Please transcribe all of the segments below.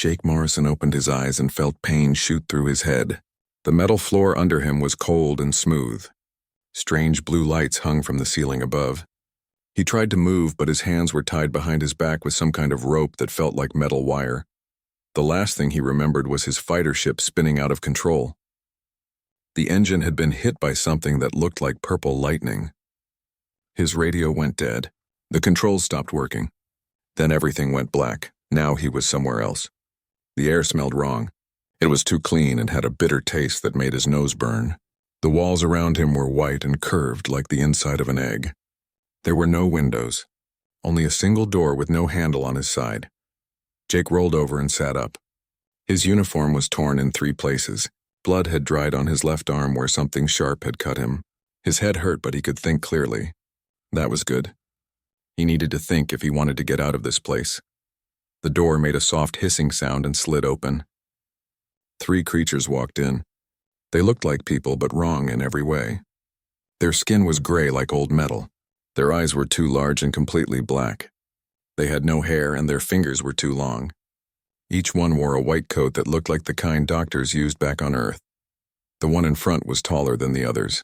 Jake Morrison opened his eyes and felt pain shoot through his head. The metal floor under him was cold and smooth. Strange blue lights hung from the ceiling above. He tried to move, but his hands were tied behind his back with some kind of rope that felt like metal wire. The last thing he remembered was his fighter ship spinning out of control. The engine had been hit by something that looked like purple lightning. His radio went dead. The controls stopped working. Then everything went black. Now he was somewhere else. The air smelled wrong. It was too clean and had a bitter taste that made his nose burn. The walls around him were white and curved like the inside of an egg. There were no windows, only a single door with no handle on his side. Jake rolled over and sat up. His uniform was torn in 3 places. Blood had dried on his left arm where something sharp had cut him. His head hurt, but he could think clearly. That was good. He needed to think if he wanted to get out of this place. The door made a soft hissing sound and slid open. 3 creatures walked in. They looked like people, but wrong in every way. Their skin was gray like old metal. Their eyes were too large and completely black. They had no hair and their fingers were too long. Each one wore a white coat that looked like the kind doctors used back on Earth. The one in front was taller than the others.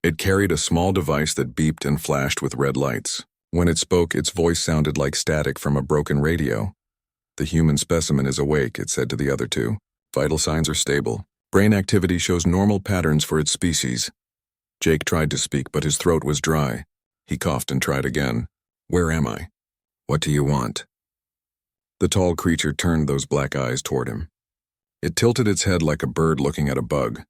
It carried a small device that beeped and flashed with red lights. When it spoke, its voice sounded like static from a broken radio. "The human specimen is awake," it said to the other 2. "Vital signs are stable. Brain activity shows normal patterns for its species." Jake tried to speak, but his throat was dry. He coughed and tried again. "Where am I? What do you want?" The tall creature turned those black eyes toward him. It tilted its head like a bird looking at a bug.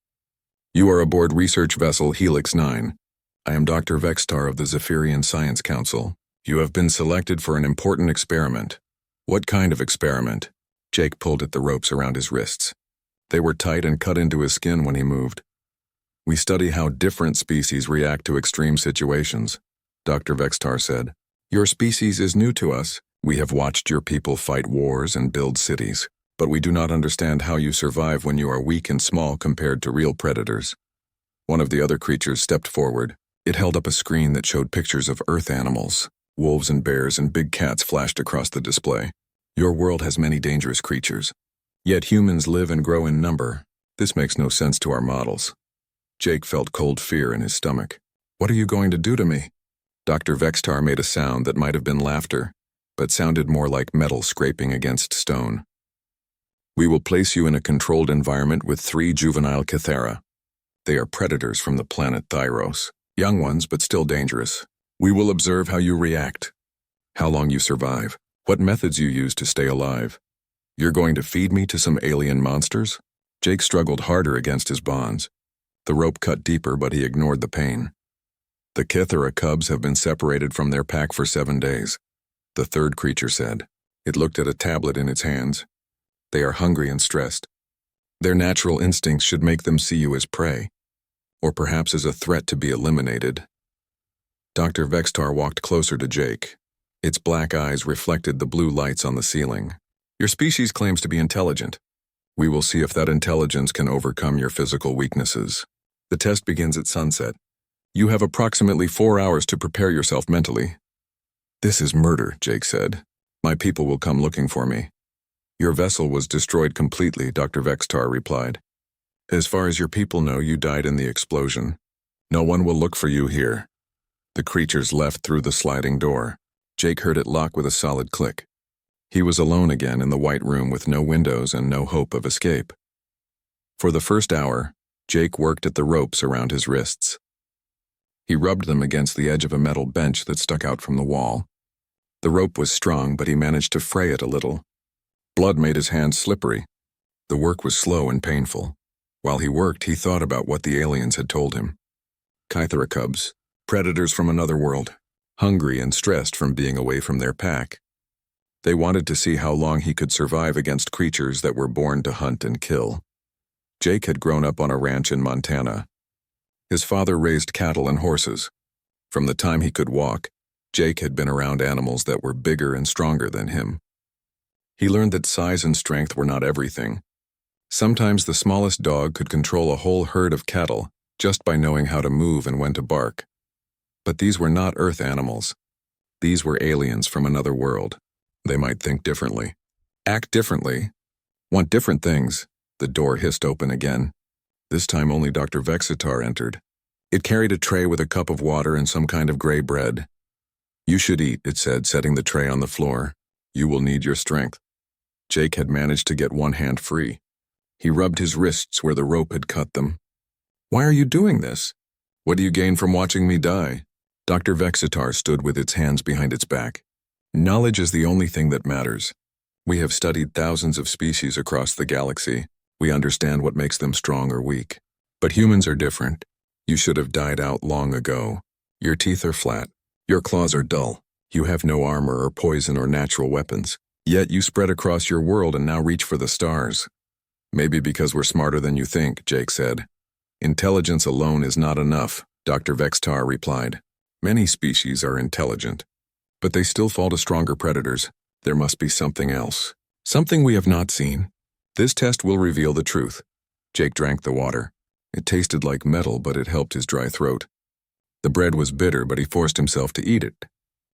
"You are aboard research vessel Helix 9. I am Dr. Vextar of the Zephyrian Science Council. You have been selected for an important experiment." "What kind of experiment?" Jake pulled at the ropes around his wrists. They were tight and cut into his skin when he moved. "We study how different species react to extreme situations," Dr. Vextar said. "Your species is new to us. We have watched your people fight wars and build cities, but we do not understand how you survive when you are weak and small compared to real predators." One of the other creatures stepped forward. It held up a screen that showed pictures of Earth animals. Wolves and bears and big cats flashed across the display. "Your world has many dangerous creatures. Yet humans live and grow in number. This makes no sense to our models." Jake felt cold fear in his stomach. "What are you going to do to me?" Dr. Vextar made a sound that might have been laughter, but sounded more like metal scraping against stone. "We will place you in a controlled environment with 3 juvenile Cathera. They are predators from the planet Thyros. Young ones, but still dangerous. We will observe how you react, how long you survive, what methods you use to stay alive. You're going to feed me to some alien monsters?" Jake struggled harder against his bonds. The rope cut deeper, but he ignored the pain. "The Cathera cubs have been separated from their pack for 7 days, the third creature said. It looked at a tablet in its hands. "They are hungry and stressed. Their natural instincts should make them see you as prey, or perhaps as a threat to be eliminated." Dr. Vextar walked closer to Jake. Its black eyes reflected the blue lights on the ceiling. "Your species claims to be intelligent. We will see if that intelligence can overcome your physical weaknesses. The test begins at sunset. You have approximately 4 hours to prepare yourself mentally." "This is murder," Jake said. "My people will come looking for me." "Your vessel was destroyed completely," Dr. Vextar replied. "As far as your people know, you died in the explosion. No one will look for you here." The creatures left through the sliding door. Jake heard it lock with a solid click. He was alone again in the white room with no windows and no hope of escape. For the first hour, Jake worked at the ropes around his wrists. He rubbed them against the edge of a metal bench that stuck out from the wall. The rope was strong, but he managed to fray it a little. Blood made his hands slippery. The work was slow and painful. While he worked, he thought about what the aliens had told him. Cathera cubs, predators from another world, hungry and stressed from being away from their pack. They wanted to see how long he could survive against creatures that were born to hunt and kill. Jake had grown up on a ranch in Montana. His father raised cattle and horses. From the time he could walk, Jake had been around animals that were bigger and stronger than him. He learned that size and strength were not everything. Sometimes the smallest dog could control a whole herd of cattle just by knowing how to move and when to bark. But these were not Earth animals. These were aliens from another world. They might think differently, act differently, Want different things. The door hissed open again. This time only Dr. Vexitar entered. It carried a tray with a cup of water and some kind of gray bread. You should eat, it said, setting the tray on the floor. You will need your strength. Jake had managed to get one hand free. He rubbed his wrists where the rope had cut them. Why are you doing this? What do you gain from watching me die? Dr. Vexitar stood with its hands behind its back. Knowledge is the only thing that matters. We have studied thousands of species across the galaxy. We understand what makes them strong or weak. But humans are different. You should have died out long ago. Your teeth are flat. Your claws are dull. You have no armor or poison or natural weapons. Yet you spread across your world and now reach for the stars. Maybe because we're smarter than you think, Jake said. Intelligence alone is not enough, Dr. Vextar replied. Many species are intelligent, but they still fall to stronger predators. There must be something else. Something we have not seen. This test will reveal the truth. Jake drank the water. It tasted like metal, but it helped his dry throat. The bread was bitter, but he forced himself to eat it.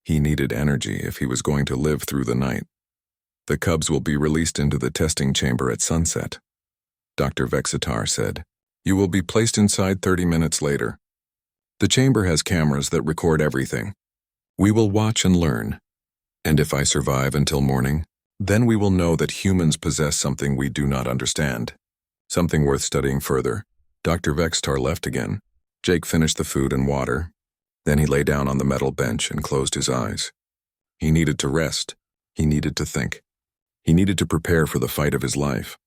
He needed energy if he was going to live through the night. The cubs will be released into the testing chamber at sunset. Dr. Vexitar said, You will be placed inside 30 minutes later. The chamber has cameras that record everything. We will watch and learn. And if I survive until morning, then we will know that humans possess something we do not understand. Something worth studying further. Dr. Vextar left again. Jake finished the food and water. Then he lay down on the metal bench and closed his eyes. He needed to rest. He needed to think. He needed to prepare for the fight of his life.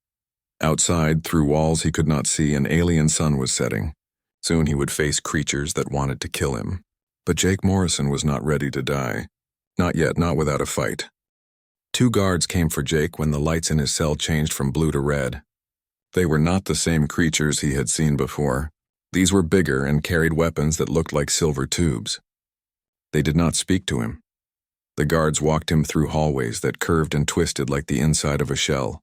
Outside, through walls he could not see, an alien sun was setting. Soon he would face creatures that wanted to kill him. But Jake Morrison was not ready to die. Not yet, not without a fight. 2 guards came for Jake when the lights in his cell changed from blue to red. They were not the same creatures he had seen before. These were bigger and carried weapons that looked like silver tubes. They did not speak to him. The guards walked him through hallways that curved and twisted like the inside of a shell.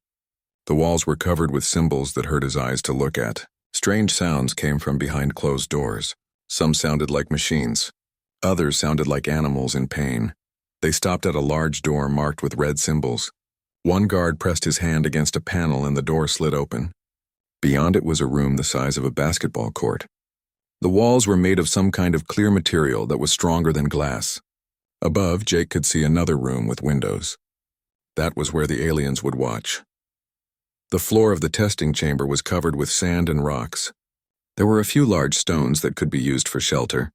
The walls were covered with symbols that hurt his eyes to look at. Strange sounds came from behind closed doors. Some sounded like machines. Others sounded like animals in pain. They stopped at a large door marked with red symbols. One guard pressed his hand against a panel and the door slid open. Beyond it was a room the size of a basketball court. The walls were made of some kind of clear material that was stronger than glass. Above, Jake could see another room with windows. That was where the aliens would watch. The floor of the testing chamber was covered with sand and rocks. There were a few large stones that could be used for shelter.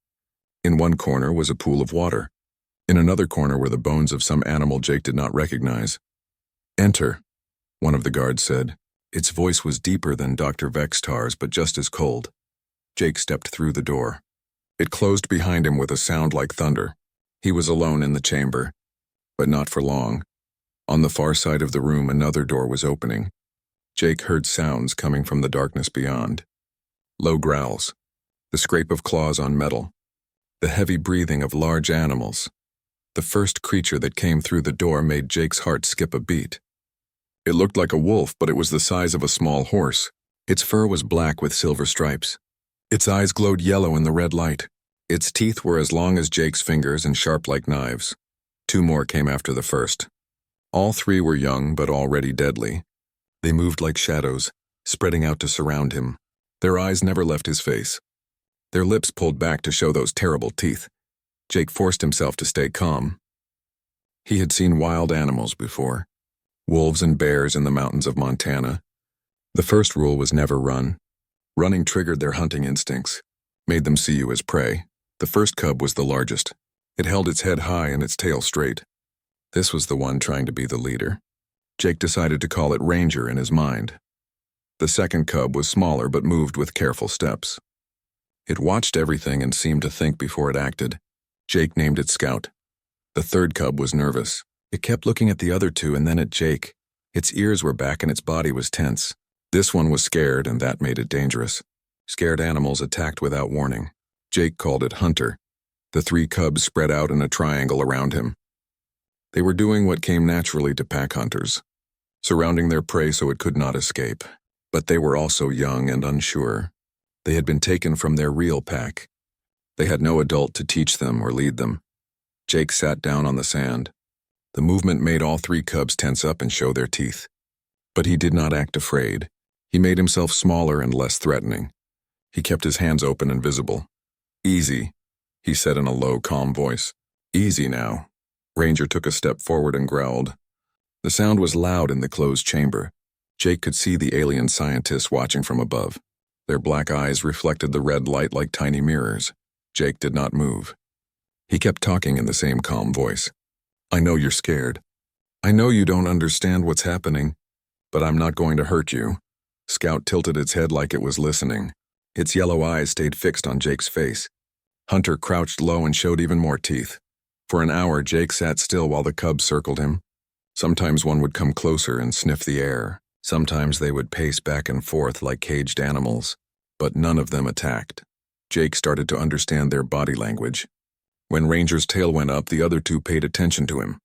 In one corner was a pool of water. In another corner were the bones of some animal Jake did not recognize. Enter, one of the guards said. Its voice was deeper than Dr. Vextar's, but just as cold. Jake stepped through the door. It closed behind him with a sound like thunder. He was alone in the chamber, but not for long. On the far side of the room, another door was opening. Jake heard sounds coming from the darkness beyond. Low growls, the scrape of claws on metal, the heavy breathing of large animals. The first creature that came through the door made Jake's heart skip a beat. It looked like a wolf, but it was the size of a small horse. Its fur was black with silver stripes. Its eyes glowed yellow in the red light. Its teeth were as long as Jake's fingers and sharp like knives. 2 more came after the first. All 3 were young, but already deadly. They moved like shadows, spreading out to surround him. Their eyes never left his face. Their lips pulled back to show those terrible teeth. Jake forced himself to stay calm. He had seen wild animals before. Wolves and bears in the mountains of Montana. The first rule was never run. Running triggered their hunting instincts, made them see you as prey. The first cub was the largest. It held its head high and its tail straight. This was the one trying to be the leader. Jake decided to call it Ranger in his mind. The second cub was smaller but moved with careful steps. It watched everything and seemed to think before it acted. Jake named it Scout. The third cub was nervous. It kept looking at the other 2 and then at Jake. Its ears were back and its body was tense. This one was scared, and that made it dangerous. Scared animals attacked without warning. Jake called it Hunter. The 3 cubs spread out in a triangle around him. They were doing what came naturally to pack hunters, surrounding their prey so it could not escape. But they were also young and unsure. They had been taken from their real pack. They had no adult to teach them or lead them. Jake sat down on the sand. The movement made all 3 cubs tense up and show their teeth. But he did not act afraid. He made himself smaller and less threatening. He kept his hands open and visible. "Easy," he said in a low, calm voice. "Easy now." Ranger took a step forward and growled. The sound was loud in the closed chamber. Jake could see the alien scientists watching from above. Their black eyes reflected the red light like tiny mirrors. Jake did not move. He kept talking in the same calm voice. "I know you're scared. I know you don't understand what's happening, but I'm not going to hurt you." Scout tilted its head like it was listening. Its yellow eyes stayed fixed on Jake's face. Hunter crouched low and showed even more teeth. For an hour, Jake sat still while the cubs circled him. Sometimes one would come closer and sniff the air. Sometimes they would pace back and forth like caged animals. But none of them attacked. Jake started to understand their body language. When Ranger's tail went up, the other two paid attention to him.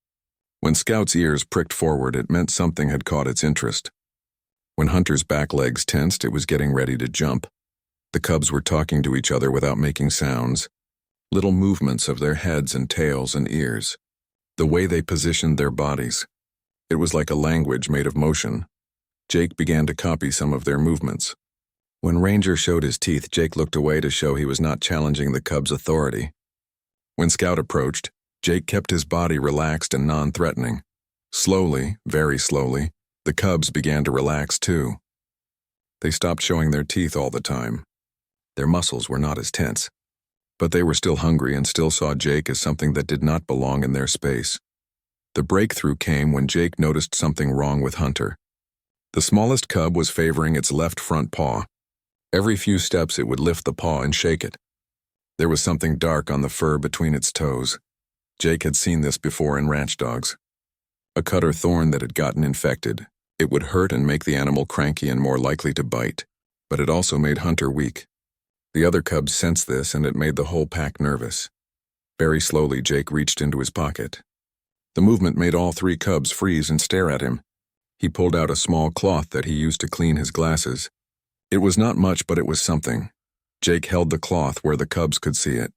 When Scout's ears pricked forward, it meant something had caught its interest. When Hunter's back legs tensed, it was getting ready to jump. The cubs were talking to each other without making sounds. Little movements of their heads and tails and ears. The way they positioned their bodies. It was like a language made of motion. Jake began to copy some of their movements. When Ranger showed his teeth, Jake looked away to show he was not challenging the cubs' authority. When Scout approached, Jake kept his body relaxed and non-threatening. Slowly, very slowly, the cubs began to relax too. They stopped showing their teeth all the time. Their muscles were not as tense. But they were still hungry and still saw Jake as something that did not belong in their space. The breakthrough came when Jake noticed something wrong with Hunter. The smallest cub was favoring its left front paw. Every few steps it would lift the paw and shake it. There was something dark on the fur between its toes. Jake had seen this before in ranch dogs. A cut or thorn that had gotten infected. It would hurt and make the animal cranky and more likely to bite, but it also made Hunter weak. The other cubs sensed this, and it made the whole pack nervous. Very slowly, Jake reached into his pocket. The movement made all three cubs freeze and stare at him. He pulled out a small cloth that he used to clean his glasses. It was not much, but it was something. Jake held the cloth where the cubs could see it.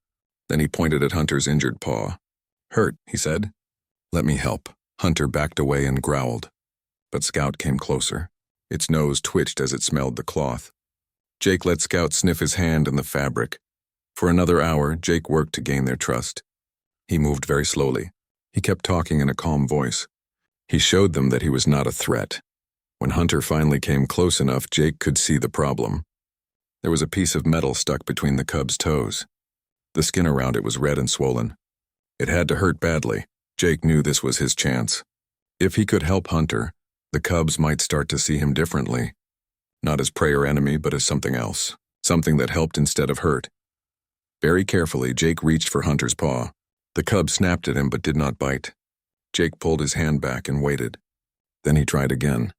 Then he pointed at Hunter's injured paw. "Hurt," he said. "Let me help." Hunter backed away and growled. But Scout came closer. Its nose twitched as it smelled the cloth. Jake let Scout sniff his hand in the fabric. For another hour, Jake worked to gain their trust. He moved very slowly. He kept talking in a calm voice. He showed them that he was not a threat. When Hunter finally came close enough, Jake could see the problem. There was a piece of metal stuck between the cub's toes. The skin around it was red and swollen. It had to hurt badly. Jake knew this was his chance. If he could help Hunter, the cubs might start to see him differently. Not as prey or enemy, but as something else. Something that helped instead of hurt. Very carefully, Jake reached for Hunter's paw. The cub snapped at him but did not bite. Jake pulled his hand back and waited. Then he tried again.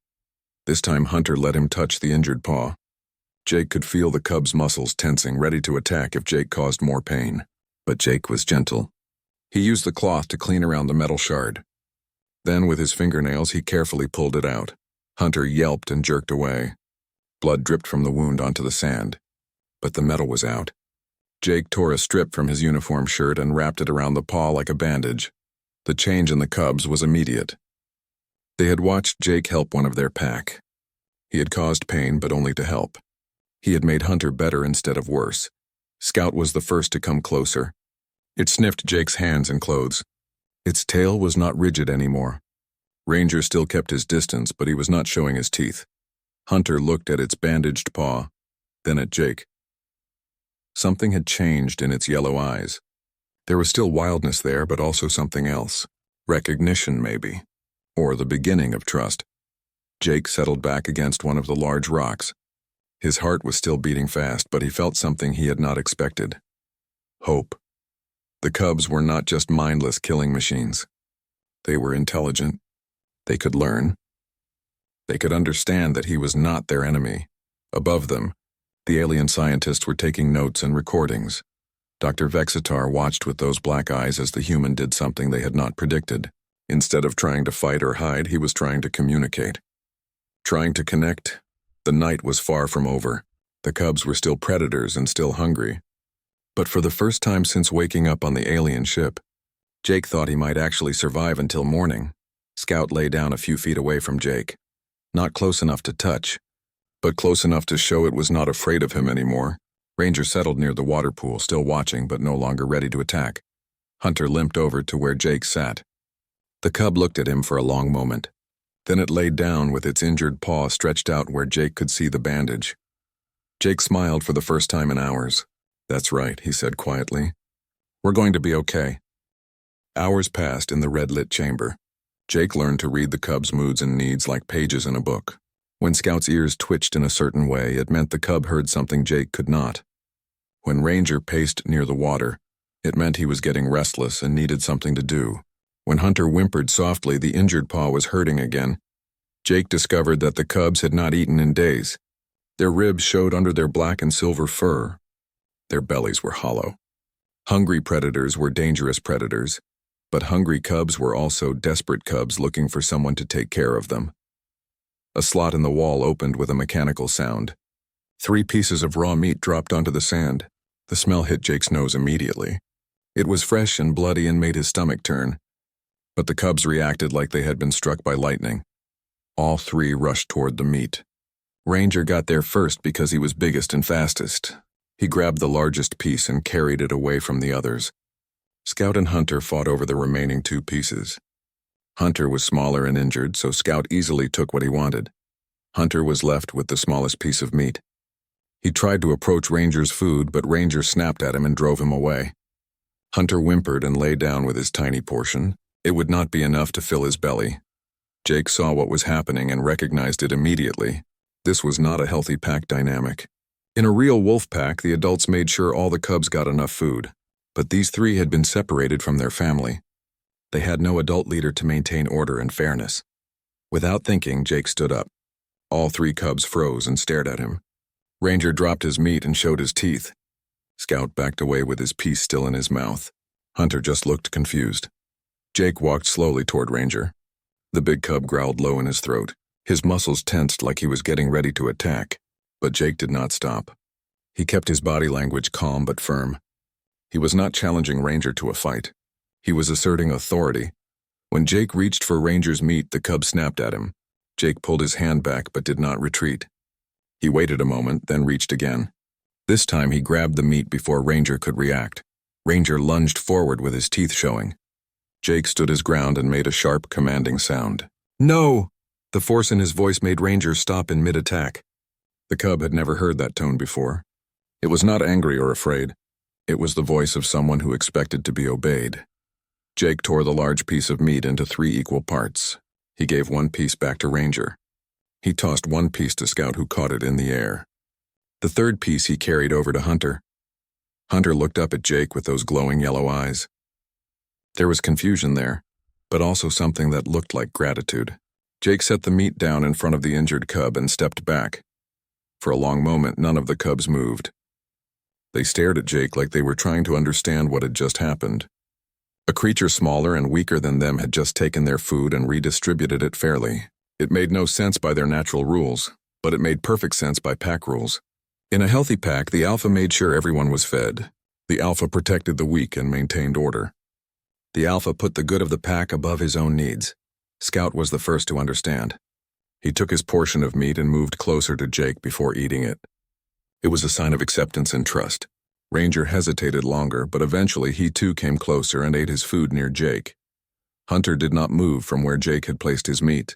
This time Hunter let him touch the injured paw. Jake could feel the cub's muscles tensing, ready to attack if Jake caused more pain. But Jake was gentle. He used the cloth to clean around the metal shard. Then, with his fingernails, he carefully pulled it out. Hunter yelped and jerked away. Blood dripped from the wound onto the sand. But the metal was out. Jake tore a strip from his uniform shirt and wrapped it around the paw like a bandage. The change in the cubs was immediate. They had watched Jake help one of their pack. He had caused pain, but only to help. He had made Hunter better instead of worse. Scout was the first to come closer. It sniffed Jake's hands and clothes. Its tail was not rigid anymore. Ranger still kept his distance, but he was not showing his teeth. Hunter looked at its bandaged paw, then at Jake. Something had changed in its yellow eyes. There was still wildness there, but also something else. Recognition, maybe. Or the beginning of trust. Jake settled back against one of the large rocks. His heart was still beating fast, but he felt something he had not expected. Hope. The cubs were not just mindless killing machines. They were intelligent. They could learn. They could understand that he was not their enemy. Above them, the alien scientists were taking notes and recordings. Dr. Vexitar watched with those black eyes as the human did something they had not predicted. Instead of trying to fight or hide, he was trying to communicate. Trying to connect. The night was far from over. The cubs were still predators and still hungry. But for the first time since waking up on the alien ship, Jake thought he might actually survive until morning. Scout lay down a few feet away from Jake. Not close enough to touch, but close enough to show it was not afraid of him anymore. Ranger settled near the water pool, still watching but no longer ready to attack. Hunter limped over to where Jake sat. The cub looked at him for a long moment. Then it laid down with its injured paw stretched out where Jake could see the bandage. Jake smiled for the first time in hours. "That's right," he said quietly. "We're going to be okay." Hours passed in the red-lit chamber. Jake learned to read the cub's moods and needs like pages in a book. When Scout's ears twitched in a certain way, it meant the cub heard something Jake could not. When Ranger paced near the water, it meant he was getting restless and needed something to do. When Hunter whimpered softly, the injured paw was hurting again. Jake discovered that the cubs had not eaten in days. Their ribs showed under their black and silver fur. Their bellies were hollow. Hungry predators were dangerous predators, but hungry cubs were also desperate cubs looking for someone to take care of them. A slot in the wall opened with a mechanical sound. 3 pieces of raw meat dropped onto the sand. The smell hit Jake's nose immediately. It was fresh and bloody and made his stomach turn. But the cubs reacted like they had been struck by lightning. All 3 rushed toward the meat. Ranger got there first because he was biggest and fastest. He grabbed the largest piece and carried it away from the others. Scout and Hunter fought over the remaining 2 pieces. Hunter was smaller and injured, so Scout easily took what he wanted. Hunter was left with the smallest piece of meat. He tried to approach Ranger's food, but Ranger snapped at him and drove him away. Hunter whimpered and lay down with his tiny portion. It would not be enough to fill his belly. Jake saw what was happening and recognized it immediately. This was not a healthy pack dynamic. In a real wolf pack, the adults made sure all the cubs got enough food, but these 3 had been separated from their family. They had no adult leader to maintain order and fairness. Without thinking, Jake stood up. All 3 cubs froze and stared at him. Ranger dropped his meat and showed his teeth. Scout backed away with his piece still in his mouth. Hunter just looked confused. Jake walked slowly toward Ranger. The big cub growled low in his throat. His muscles tensed like he was getting ready to attack. But Jake did not stop. He kept his body language calm but firm. He was not challenging Ranger to a fight. He was asserting authority. When Jake reached for Ranger's meat, the cub snapped at him. Jake pulled his hand back but did not retreat. He waited a moment, then reached again. This time he grabbed the meat before Ranger could react. Ranger lunged forward with his teeth showing. Jake stood his ground and made a sharp, commanding sound. "No!" The force in his voice made Ranger stop in mid-attack. The cub had never heard that tone before. It was not angry or afraid. It was the voice of someone who expected to be obeyed. Jake tore the large piece of meat into 3 equal parts. He gave 1 piece back to Ranger. He tossed 1 piece to Scout, who caught it in the air. The 3rd piece he carried over to Hunter. Hunter looked up at Jake with those glowing yellow eyes. There was confusion there, but also something that looked like gratitude. Jake set the meat down in front of the injured cub and stepped back. For a long moment, none of the cubs moved. They stared at Jake like they were trying to understand what had just happened. A creature smaller and weaker than them had just taken their food and redistributed it fairly. It made no sense by their natural rules, but it made perfect sense by pack rules. In a healthy pack, the alpha made sure everyone was fed. The alpha protected the weak and maintained order. The alpha put the good of the pack above his own needs. Scout was the first to understand. He took his portion of meat and moved closer to Jake before eating it. It was a sign of acceptance and trust. Ranger hesitated longer, but eventually he too came closer and ate his food near Jake. Hunter did not move from where Jake had placed his meat,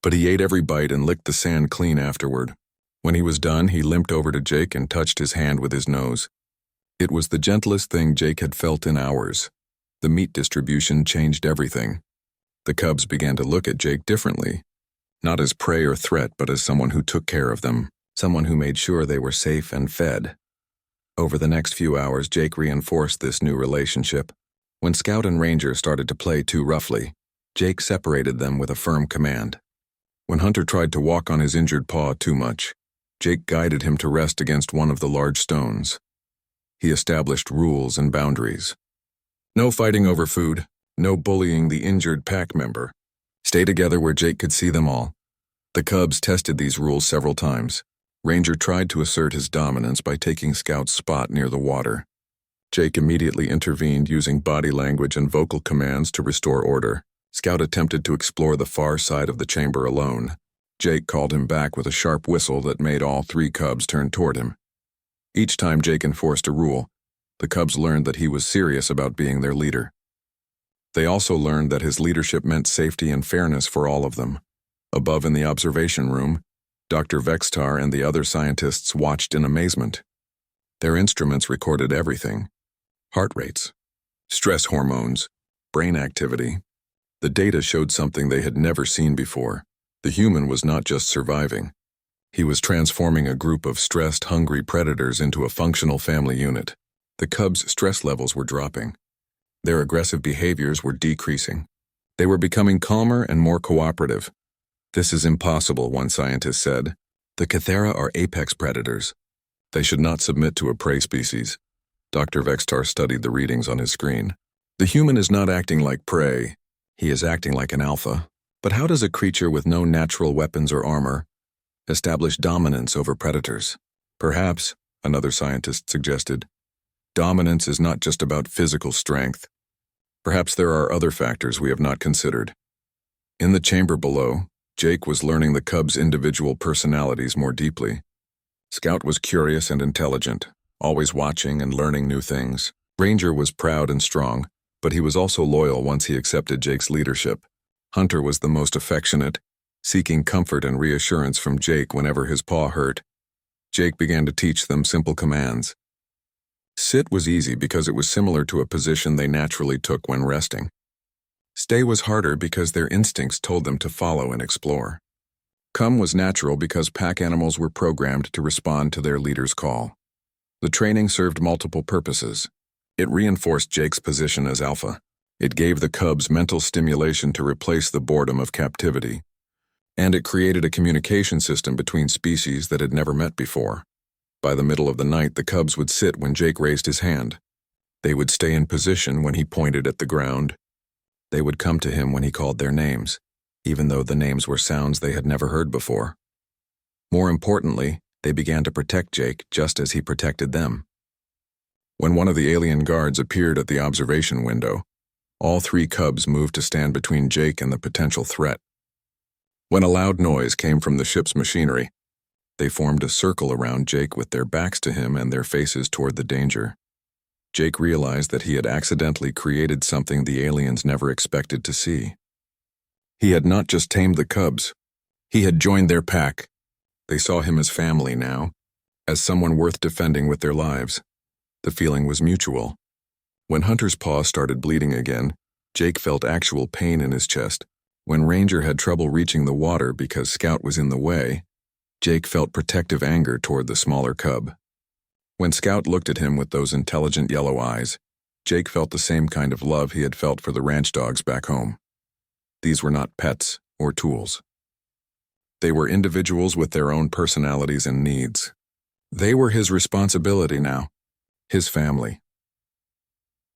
but he ate every bite and licked the sand clean afterward. When he was done, he limped over to Jake and touched his hand with his nose. It was the gentlest thing Jake had felt in hours. The meat distribution changed everything. The cubs began to look at Jake differently, not as prey or threat, but as someone who took care of them, someone who made sure they were safe and fed. Over the next few hours, Jake reinforced this new relationship. When Scout and Ranger started to play too roughly, Jake separated them with a firm command. When Hunter tried to walk on his injured paw too much, Jake guided him to rest against one of the large stones. He established rules and boundaries. No fighting over food, no bullying the injured pack member. Stay together where Jake could see them all. The cubs tested these rules several times. Ranger tried to assert his dominance by taking Scout's spot near the water. Jake immediately intervened using body language and vocal commands to restore order. Scout attempted to explore the far side of the chamber alone. Jake called him back with a sharp whistle that made all 3 cubs turn toward him. Each time Jake enforced a rule, the cubs learned that he was serious about being their leader. They also learned that his leadership meant safety and fairness for all of them. Above in the observation room, Dr. Vextar and the other scientists watched in amazement. Their instruments recorded everything: heart rates, stress hormones, brain activity. The data showed something they had never seen before. The human was not just surviving. He was transforming a group of stressed, hungry predators into a functional family unit. The cubs' stress levels were dropping. Their aggressive behaviors were decreasing. They were becoming calmer and more cooperative. "This is impossible," one scientist said. "The Cathera are apex predators. They should not submit to a prey species." Dr. Vextar studied the readings on his screen. "The human is not acting like prey. He is acting like an alpha. But how does a creature with no natural weapons or armor establish dominance over predators?" "Perhaps," another scientist suggested, "dominance is not just about physical strength. Perhaps there are other factors we have not considered." In the chamber below, Jake was learning the cubs' individual personalities more deeply. Scout was curious and intelligent, always watching and learning new things. Ranger was proud and strong, but he was also loyal once he accepted Jake's leadership. Hunter was the most affectionate, seeking comfort and reassurance from Jake whenever his paw hurt. Jake began to teach them simple commands. Sit was easy because it was similar to a position they naturally took when resting. Stay was harder because their instincts told them to follow and explore. Come was natural because pack animals were programmed to respond to their leader's call. The training served multiple purposes. It reinforced Jake's position as alpha. It gave the cubs mental stimulation to replace the boredom of captivity. And it created a communication system between species that had never met before. By the middle of the night, the cubs would sit when Jake raised his hand. They would stay in position when he pointed at the ground. They would come to him when he called their names, even though the names were sounds they had never heard before. More importantly, they began to protect Jake just as he protected them. When one of the alien guards appeared at the observation window, all 3 cubs moved to stand between Jake and the potential threat. When a loud noise came from the ship's machinery, they formed a circle around Jake with their backs to him and their faces toward the danger. Jake realized that he had accidentally created something the aliens never expected to see. He had not just tamed the cubs. He had joined their pack. They saw him as family now, as someone worth defending with their lives. The feeling was mutual. When Hunter's paw started bleeding again, Jake felt actual pain in his chest. When Ranger had trouble reaching the water because Scout was in the way, Jake felt protective anger toward the smaller cub. When Scout looked at him with those intelligent yellow eyes, Jake felt the same kind of love he had felt for the ranch dogs back home. These were not pets or tools. They were individuals with their own personalities and needs. They were his responsibility now, his family.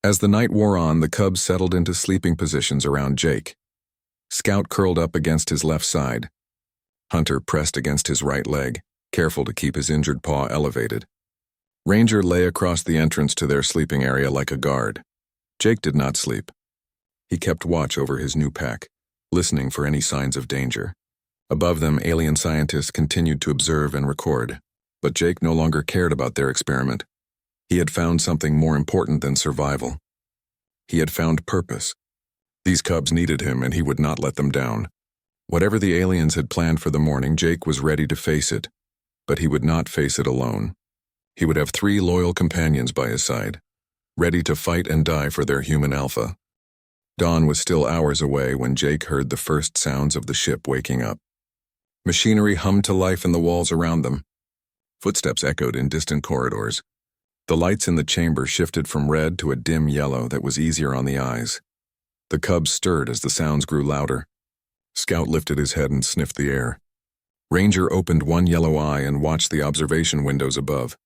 As the night wore on, the cubs settled into sleeping positions around Jake. Scout curled up against his left side. Hunter pressed against his right leg, careful to keep his injured paw elevated. Ranger lay across the entrance to their sleeping area like a guard. Jake did not sleep. He kept watch over his new pack, listening for any signs of danger. Above them, alien scientists continued to observe and record, but Jake no longer cared about their experiment. He had found something more important than survival. He had found purpose. These cubs needed him, and he would not let them down. Whatever the aliens had planned for the morning, Jake was ready to face it, but he would not face it alone. He would have 3 loyal companions by his side, ready to fight and die for their human alpha. Dawn was still hours away when Jake heard the first sounds of the ship waking up. Machinery hummed to life in the walls around them. Footsteps echoed in distant corridors. The lights in the chamber shifted from red to a dim yellow that was easier on the eyes. The cubs stirred as the sounds grew louder. Scout lifted his head and sniffed the air. Ranger opened one yellow eye and watched the observation windows above.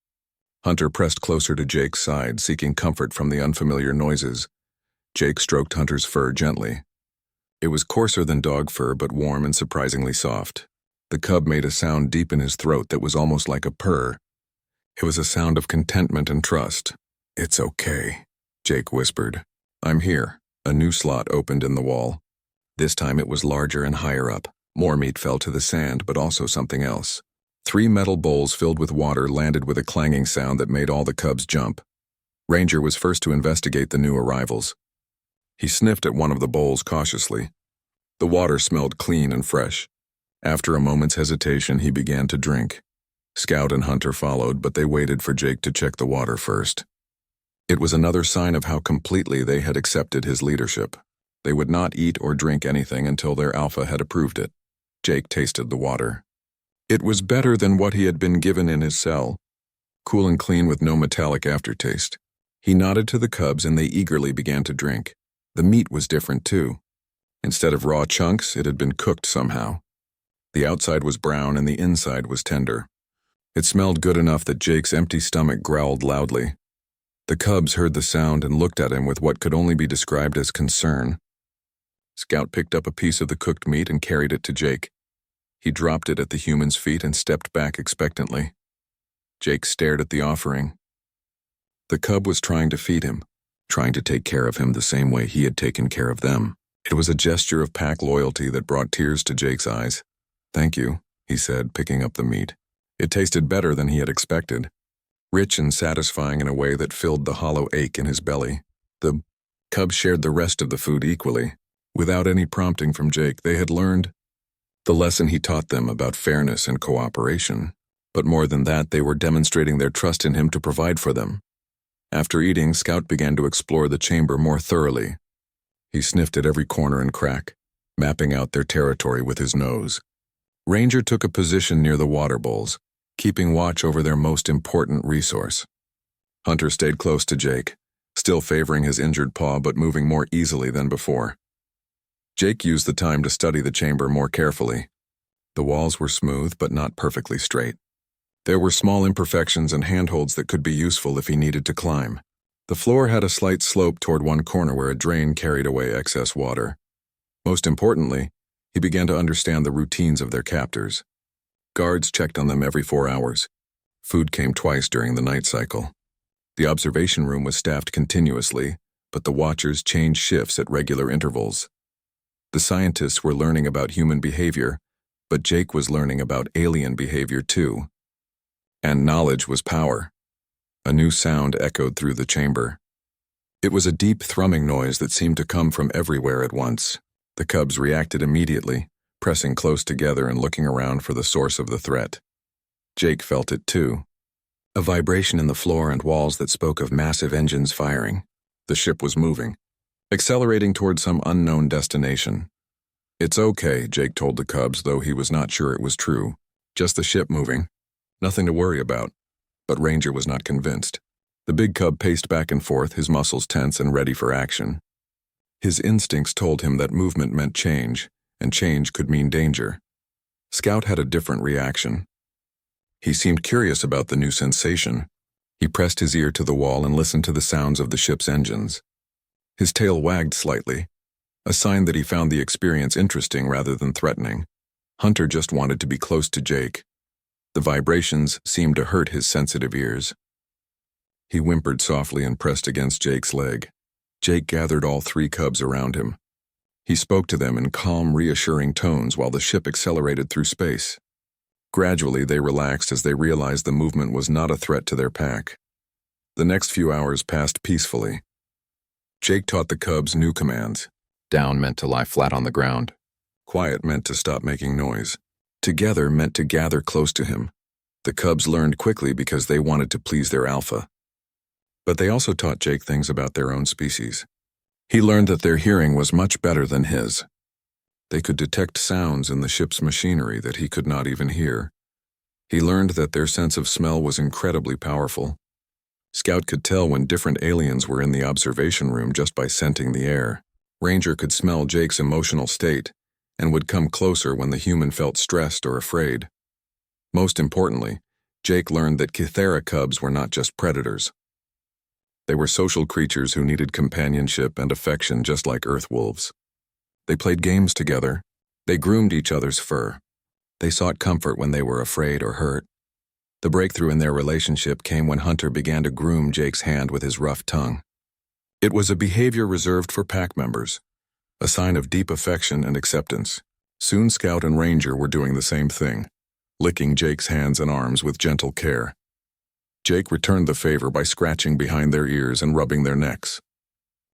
Hunter pressed closer to Jake's side, seeking comfort from the unfamiliar noises. Jake stroked Hunter's fur gently. It was coarser than dog fur, but warm and surprisingly soft. The cub made a sound deep in his throat that was almost like a purr. It was a sound of contentment and trust. "It's okay," Jake whispered. "I'm here." A new slot opened in the wall. This time it was larger and higher up, More meat fell to the sand, but also something else. 3 metal bowls filled with water landed with a clanging sound that made all the cubs jump. Ranger was first to investigate the new arrivals. He sniffed at one of the bowls cautiously. The water smelled clean and fresh. After a moment's hesitation, he began to drink. Scout and Hunter followed, but they waited for Jake to check the water first. It was another sign of how completely they had accepted his leadership. They would not eat or drink anything until their alpha had approved it. Jake tasted the water. It was better than what he had been given in his cell, cool and clean with no metallic aftertaste. He nodded to the cubs and they eagerly began to drink. The meat was different too. Instead of raw chunks, it had been cooked somehow. The outside was brown and the inside was tender. It smelled good enough that Jake's empty stomach growled loudly. The cubs heard the sound and looked at him with what could only be described as concern. Scout picked up a piece of the cooked meat and carried it to Jake. He dropped it at the human's feet and stepped back expectantly. Jake stared at the offering. The cub was trying to feed him, trying to take care of him the same way he had taken care of them. It was a gesture of pack loyalty that brought tears to Jake's eyes. "Thank you," he said, picking up the meat. It tasted better than he had expected, rich and satisfying in a way that filled the hollow ache in his belly. The cubs shared the rest of the food equally. Without any prompting from Jake, they had learned the lesson he taught them about fairness and cooperation. But more than that, they were demonstrating their trust in him to provide for them. After eating, Scout began to explore the chamber more thoroughly. He sniffed at every corner and crack, mapping out their territory with his nose. Ranger took a position near the water bowls, keeping watch over their most important resource. Hunter stayed close to Jake, still favoring his injured paw but moving more easily than before. Jake used the time to study the chamber more carefully. The walls were smooth but not perfectly straight. There were small imperfections and handholds that could be useful if he needed to climb. The floor had a slight slope toward one corner where a drain carried away excess water. Most importantly, he began to understand the routines of their captors. Guards checked on them every 4 hours. Food came twice during the night cycle. The observation room was staffed continuously, but the watchers changed shifts at regular intervals. The scientists were learning about human behavior, but Jake was learning about alien behavior too. And knowledge was power. A new sound echoed through the chamber. It was a deep thrumming noise that seemed to come from everywhere at once. The cubs reacted immediately, pressing close together and looking around for the source of the threat. Jake felt it too. A vibration in the floor and walls that spoke of massive engines firing. The ship was moving, accelerating toward some unknown destination. "It's okay," Jake told the cubs, though he was not sure it was true. "Just the ship moving. Nothing to worry about." But Ranger was not convinced. The big cub paced back and forth, his muscles tense and ready for action. His instincts told him that movement meant change, and change could mean danger. Scout had a different reaction. He seemed curious about the new sensation. He pressed his ear to the wall and listened to the sounds of the ship's engines. His tail wagged slightly, a sign that he found the experience interesting rather than threatening. Hunter just wanted to be close to Jake. The vibrations seemed to hurt his sensitive ears. He whimpered softly and pressed against Jake's leg. Jake gathered all 3 cubs around him. He spoke to them in calm, reassuring tones while the ship accelerated through space. Gradually, they relaxed as they realized the movement was not a threat to their pack. The next few hours passed peacefully. Jake taught the cubs new commands. Down meant to lie flat on the ground. Quiet meant to stop making noise. Together meant to gather close to him. The cubs learned quickly because they wanted to please their alpha. But they also taught Jake things about their own species. He learned that their hearing was much better than his. They could detect sounds in the ship's machinery that he could not even hear. He learned that their sense of smell was incredibly powerful. Scout could tell when different aliens were in the observation room just by scenting the air. Ranger could smell Jake's emotional state and would come closer when the human felt stressed or afraid. Most importantly, Jake learned that Kythera cubs were not just predators. They were social creatures who needed companionship and affection just like Earth wolves. They played games together. They groomed each other's fur. They sought comfort when they were afraid or hurt. The breakthrough in their relationship came when Hunter began to groom Jake's hand with his rough tongue. It was a behavior reserved for pack members, a sign of deep affection and acceptance. Soon Scout and Ranger were doing the same thing, licking Jake's hands and arms with gentle care. Jake returned the favor by scratching behind their ears and rubbing their necks.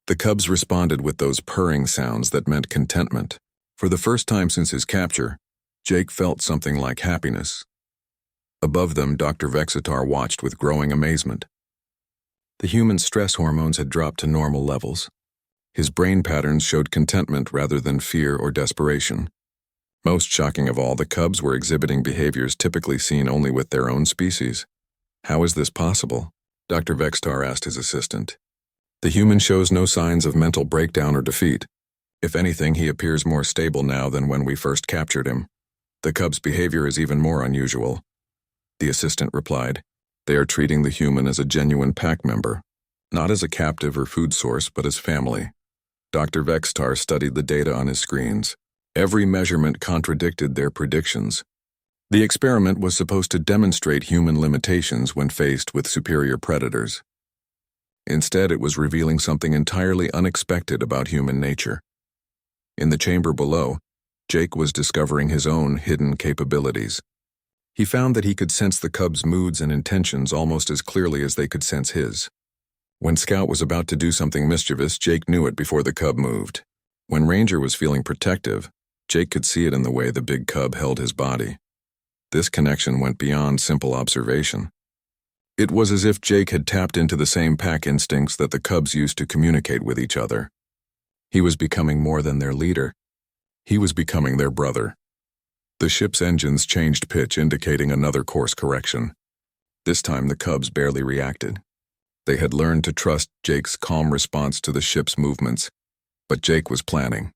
The cubs responded with those purring sounds that meant contentment. For the first time since his capture, Jake felt something like happiness. Above them, Dr. Vexitar watched with growing amazement. The human's stress hormones had dropped to normal levels. His brain patterns showed contentment rather than fear or desperation. Most shocking of all, the cubs were exhibiting behaviors typically seen only with their own species. How is this possible? Dr. Vexitar asked his assistant. The human shows no signs of mental breakdown or defeat. If anything, he appears more stable now than when we first captured him. The cub's behavior is even more unusual. The assistant replied, they are treating the human as a genuine pack member, not as a captive or food source, but as family. Dr. Vexitar studied the data on his screens. Every measurement contradicted their predictions. The experiment was supposed to demonstrate human limitations when faced with superior predators. Instead, it was revealing something entirely unexpected about human nature. In the chamber below, Jake was discovering his own hidden capabilities. He found that he could sense the cubs' moods and intentions almost as clearly as they could sense his. When Scout was about to do something mischievous, Jake knew it before the cub moved. When Ranger was feeling protective, Jake could see it in the way the big cub held his body. This connection went beyond simple observation. It was as if Jake had tapped into the same pack instincts that the cubs used to communicate with each other. He was becoming more than their leader. He was becoming their brother. The ship's engines changed pitch, indicating another course correction. This time the cubs barely reacted. They had learned to trust Jake's calm response to the ship's movements, but Jake was planning.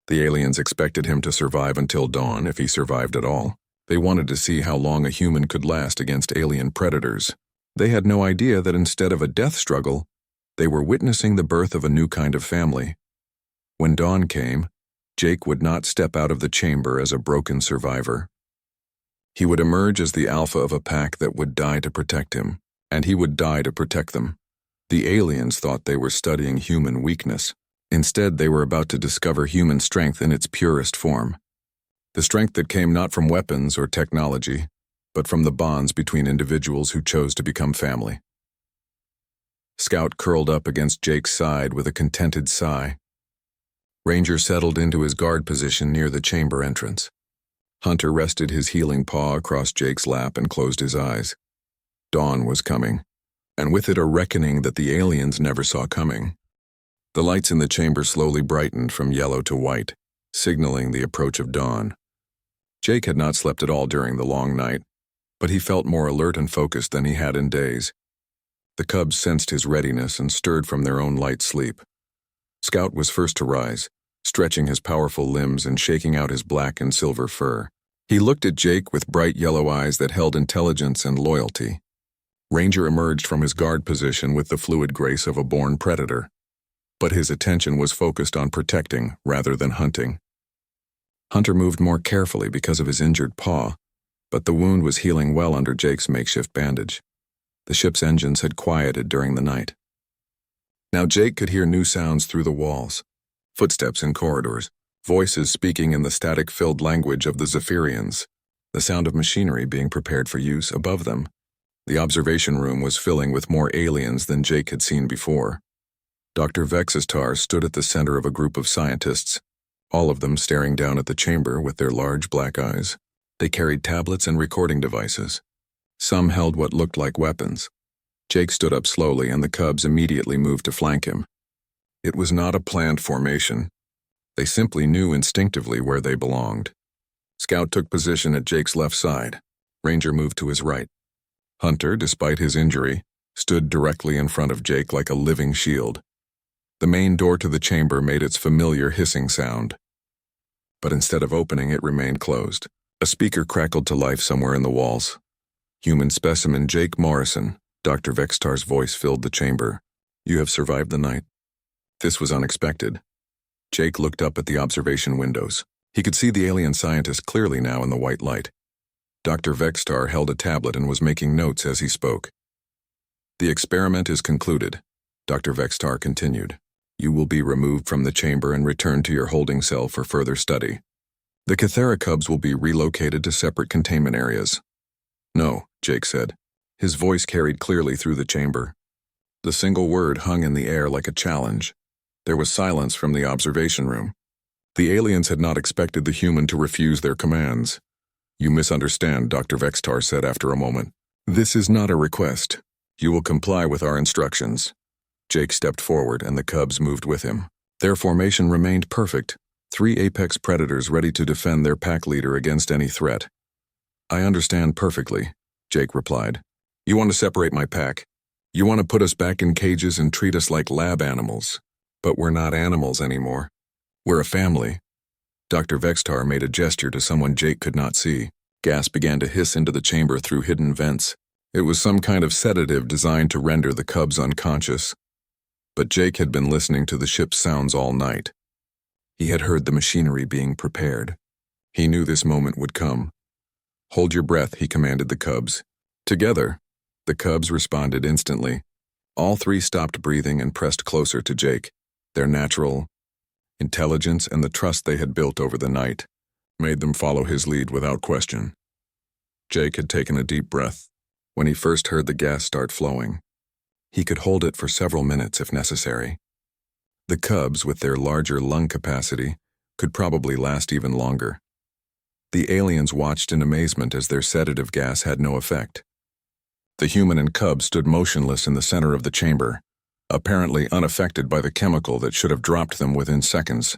The aliens expected him to survive until dawn, if he survived at all. They wanted to see how long a human could last against alien predators. They had no idea that instead of a death struggle, they were witnessing the birth of a new kind of family. When dawn came, Jake would not step out of the chamber as a broken survivor. He would emerge as the alpha of a pack that would die to protect him, and he would die to protect them. The aliens thought they were studying human weakness. Instead, they were about to discover human strength in its purest form. The strength that came not from weapons or technology, but from the bonds between individuals who chose to become family. Scout curled up against Jake's side with a contented sigh. Ranger settled into his guard position near the chamber entrance. Hunter rested his healing paw across Jake's lap and closed his eyes. Dawn was coming, and with it a reckoning that the aliens never saw coming. The lights in the chamber slowly brightened from yellow to white, signaling the approach of dawn. Jake had not slept at all during the long night, but he felt more alert and focused than he had in days. The cubs sensed his readiness and stirred from their own light sleep. Scout was first to rise, stretching his powerful limbs and shaking out his black and silver fur. He looked at Jake with bright yellow eyes that held intelligence and loyalty. Ranger emerged from his guard position with the fluid grace of a born predator, but his attention was focused on protecting rather than hunting. Hunter moved more carefully because of his injured paw, but the wound was healing well under Jake's makeshift bandage. The ship's engines had quieted during the night. Now Jake could hear new sounds through the walls, footsteps in corridors, voices speaking in the static-filled language of the Zephyrians, the sound of machinery being prepared for use above them. The observation room was filling with more aliens than Jake had seen before. Dr. Vexitar stood at the center of a group of scientists, all of them staring down at the chamber with their large black eyes. They carried tablets and recording devices. Some held what looked like weapons. Jake stood up slowly, and the cubs immediately moved to flank him. It was not a planned formation. They simply knew instinctively where they belonged. Scout took position at Jake's left side. Ranger moved to his right. Hunter, despite his injury, stood directly in front of Jake like a living shield. The main door to the chamber made its familiar hissing sound. But instead of opening, it remained closed. A speaker crackled to life somewhere in the walls. Human specimen Jake Morrison, Dr. Vexitar's voice filled the chamber. You have survived the night. This was unexpected. Jake looked up at the observation windows. He could see the alien scientist clearly now in the white light. Dr. Vexitar held a tablet and was making notes as he spoke. The experiment is concluded, Dr. Vexitar continued. You will be removed from the chamber and returned to your holding cell for further study. The Cathera cubs will be relocated to separate containment areas. No, Jake said. His voice carried clearly through the chamber. The single word hung in the air like a challenge. There was silence from the observation room. The aliens had not expected the human to refuse their commands. You misunderstand, Dr. Vextar said after a moment. This is not a request. You will comply with our instructions. Jake stepped forward and the cubs moved with him. Their formation remained perfect, 3 apex predators ready to defend their pack leader against any threat. I understand perfectly, Jake replied. You want to separate my pack. You want to put us back in cages and treat us like lab animals. But we're not animals anymore. We're a family. Dr. Vextar made a gesture to someone Jake could not see. Gas began to hiss into the chamber through hidden vents. It was some kind of sedative designed to render the cubs unconscious. But Jake had been listening to the ship's sounds all night. He had heard the machinery being prepared. He knew this moment would come. Hold your breath, he commanded the cubs. Together, the cubs responded instantly. All 3 stopped breathing and pressed closer to Jake. Their natural intelligence and the trust they had built over the night made them follow his lead without question. Jake had taken a deep breath when he first heard the gas start flowing. He could hold it for several minutes if necessary. The cubs, with their larger lung capacity, could probably last even longer. The aliens watched in amazement as their sedative gas had no effect. The human and cub stood motionless in the center of the chamber, apparently unaffected by the chemical that should have dropped them within seconds.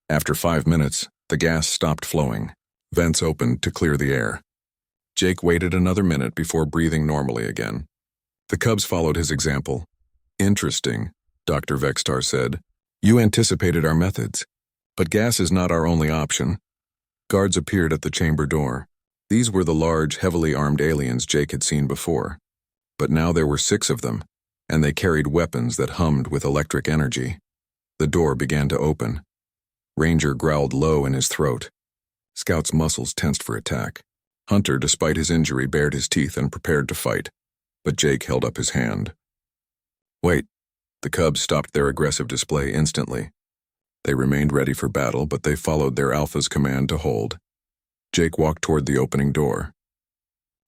After 5 minutes, the gas stopped flowing. Vents opened to clear the air. Jake waited another minute before breathing normally again. The cubs followed his example. Interesting, Dr. Vextar said. You anticipated our methods. But gas is not our only option. Guards appeared at the chamber door. These were the large, heavily armed aliens Jake had seen before. But now there were 6 of them, and they carried weapons that hummed with electric energy. The door began to open. Ranger growled low in his throat. Scout's muscles tensed for attack. Hunter, despite his injury, bared his teeth and prepared to fight. But Jake held up his hand. Wait. The cubs stopped their aggressive display instantly. They remained ready for battle, but they followed their alpha's command to hold. Jake walked toward the opening door.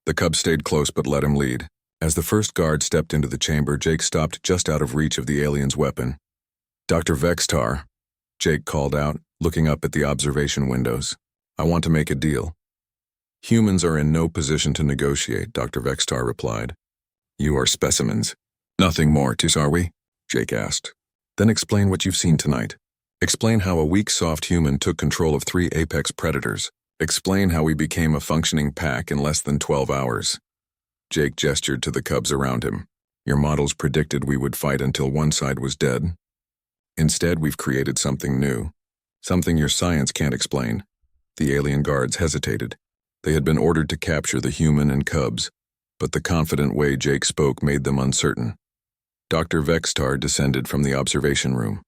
The cubs stayed close but let him lead. As the first guard stepped into the chamber, Jake stopped just out of reach of the alien's weapon. Dr. Vextar, Jake called out, looking up at the observation windows. I want to make a deal. Humans are in no position to negotiate, Dr. Vextar replied. You are specimens. Nothing more, are we? Jake asked. Then explain what you've seen tonight. Explain how a weak, soft human took control of 3 apex predators. Explain how we became a functioning pack in less than 12 hours. Jake gestured to the cubs around him. Your models predicted we would fight until one side was dead. Instead, we've created something new. Something your science can't explain. The alien guards hesitated. They had been ordered to capture the human and cubs, but the confident way Jake spoke made them uncertain. Dr. Vextar descended from the observation room.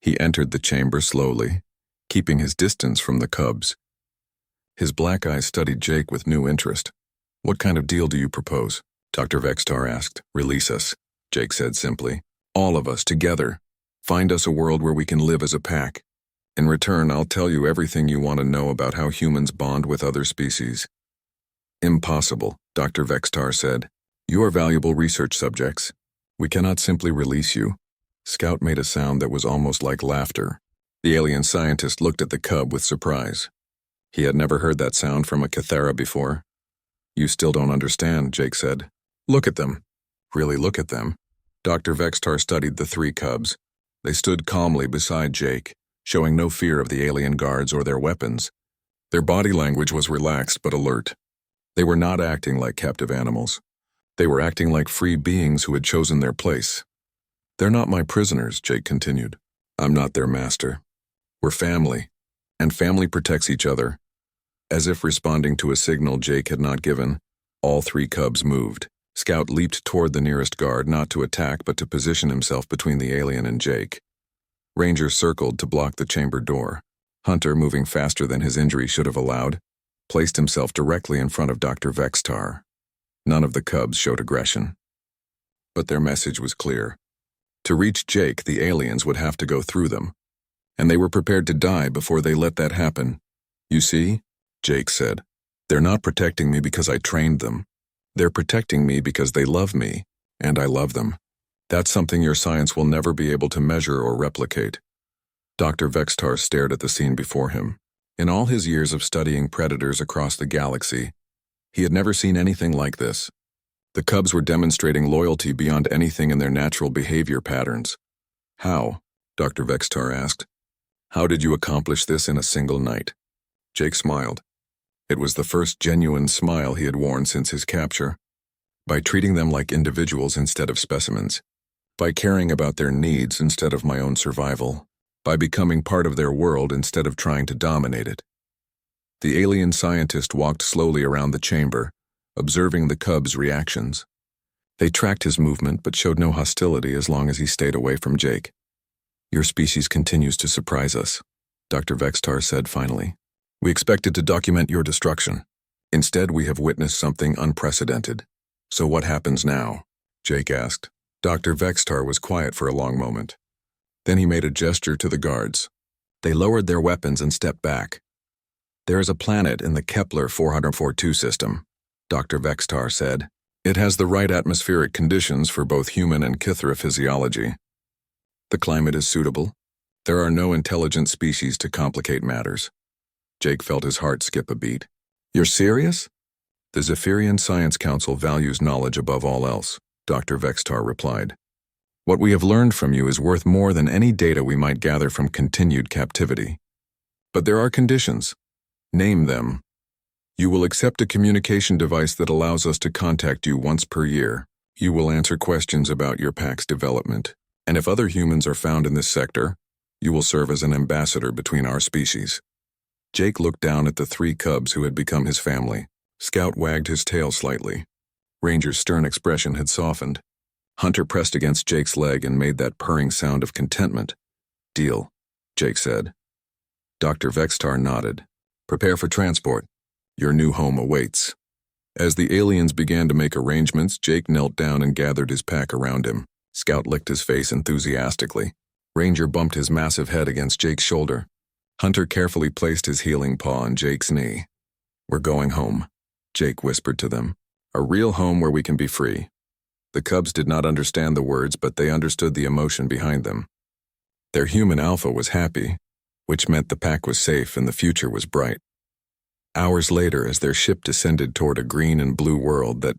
He entered the chamber slowly, keeping his distance from the cubs. His black eyes studied Jake with new interest. What kind of deal do you propose? Dr. Vextar asked. Release us, Jake said simply. All of us, together. Find us a world where we can live as a pack. In return, I'll tell you everything you want to know about how humans bond with other species. Impossible, Dr. Vextar said. You are valuable research subjects. We cannot simply release you. Scout made a sound that was almost like laughter. The alien scientist looked at the cub with surprise. He had never heard that sound from a Cathera before. You still don't understand, Jake said. Look at them. Really look at them. Dr. Vextar studied the 3 cubs. They stood calmly beside Jake, showing no fear of the alien guards or their weapons. Their body language was relaxed but alert. They were not acting like captive animals. They were acting like free beings who had chosen their place. They're not my prisoners, Jake continued. I'm not their master. We're family, and family protects each other. As if responding to a signal Jake had not given, all 3 cubs moved. Scout leaped toward the nearest guard, not to attack but to position himself between the alien and Jake. Ranger circled to block the chamber door. Hunter, moving faster than his injury should have allowed, placed himself directly in front of Dr. Vextar. None of the cubs showed aggression. But their message was clear. To reach Jake, the aliens would have to go through them, and they were prepared to die before they let that happen. You see, Jake said, they're not protecting me because I trained them. They're protecting me because they love me, and I love them. That's something your science will never be able to measure or replicate. Dr. Vextar stared at the scene before him. In all his years of studying predators across the galaxy, he had never seen anything like this. The cubs were demonstrating loyalty beyond anything in their natural behavior patterns. How? Dr. Vextar asked. How did you accomplish this in a single night? Jake smiled. It was the first genuine smile he had worn since his capture. By treating them like individuals instead of specimens. By caring about their needs instead of my own survival. By becoming part of their world instead of trying to dominate it. The alien scientist walked slowly around the chamber, observing the cubs' reactions. They tracked his movement but showed no hostility as long as he stayed away from Jake. Your species continues to surprise us, Dr. Vextar said finally. We expected to document your destruction. Instead, we have witnessed something unprecedented. So what happens now? Jake asked. Dr. Vextar was quiet for a long moment. Then he made a gesture to the guards. They lowered their weapons and stepped back. There is a planet in the Kepler 442 system, Dr. Vextar said. It has the right atmospheric conditions for both human and Kithra physiology. The climate is suitable. There are no intelligent species to complicate matters. Jake felt his heart skip a beat. You're serious? The Zephyrian Science Council values knowledge above all else, Dr. Vextar replied. What we have learned from you is worth more than any data we might gather from continued captivity. But there are conditions. Name them. You will accept a communication device that allows us to contact you once per year. You will answer questions about your pack's development. And if other humans are found in this sector, you will serve as an ambassador between our species. Jake looked down at the three cubs who had become his family. Scout wagged his tail slightly. Ranger's stern expression had softened. Hunter pressed against Jake's leg and made that purring sound of contentment. Deal, Jake said. Dr. Vextar nodded. Prepare for transport. Your new home awaits. As the aliens began to make arrangements, Jake knelt down and gathered his pack around him. Scout licked his face enthusiastically. Ranger bumped his massive head against Jake's shoulder. Hunter carefully placed his healing paw on Jake's knee. We're going home, Jake whispered to them. A real home where we can be free. The cubs did not understand the words, but they understood the emotion behind them. Their human alpha was happy, which meant the pack was safe and the future was bright. Hours later, as their ship descended toward a green and blue world that